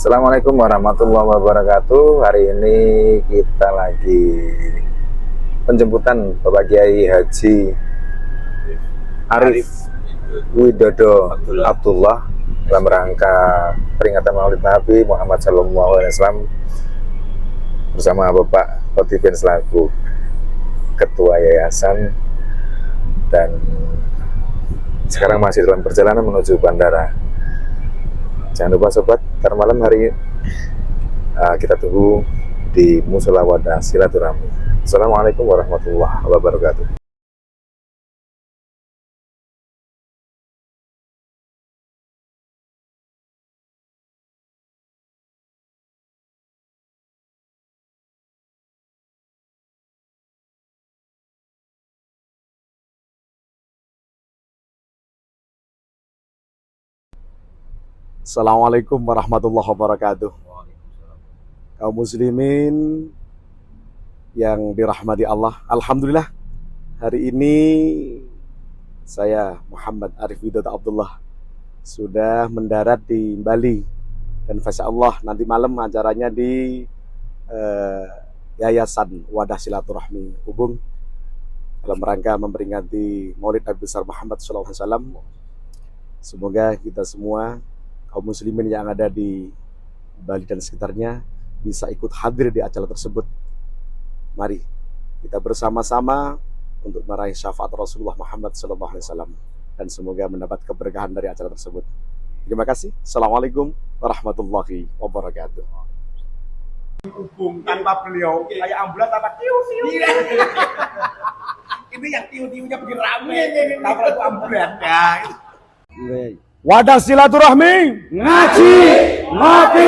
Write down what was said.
Assalamualaikum warahmatullahi wabarakatuh. Hari ini kita lagi penjemputan Bapak Kiai Haji Arif Widodo Abdullah dalam rangka peringatan Maulid Nabi Muhammad SAW bersama Bapak Khotifin selaku Ketua Yayasan, dan sekarang masih dalam perjalanan menuju bandara. Jangan lupa sobat, ntar malam hari kita tunggu di Musola Wadah Silaturahmi. Assalamualaikum warahmatullahi wabarakatuh. Assalamualaikum warahmatullahi wabarakatuh. Kaum muslimin yang dirahmati Allah, alhamdulillah hari ini saya Muhammad Arif Widodo Abdullah sudah mendarat di Bali, dan Masya Allah nanti malam acaranya di Yayasan Wadah Silaturahmi Ubung dalam rangka memperingati Maulid Nabi besar Muhammad SAW. Semoga kita semua kaum muslimin yang ada di Bali dan sekitarnya bisa ikut hadir di acara tersebut. Mari kita bersama-sama untuk meraih syafaat Rasulullah Muhammad SAW dan semoga mendapat keberkahan dari acara tersebut. Terima kasih. Assalamualaikum warahmatullahi wabarakatuh. Hubung tanpa beliau kayak ambulan tanpa tiu-tiu. Ini yang tiu-tiunya bikin rame, tanpa itu ambulan. Ya. Wadah Silaturahmi ngaji ngopi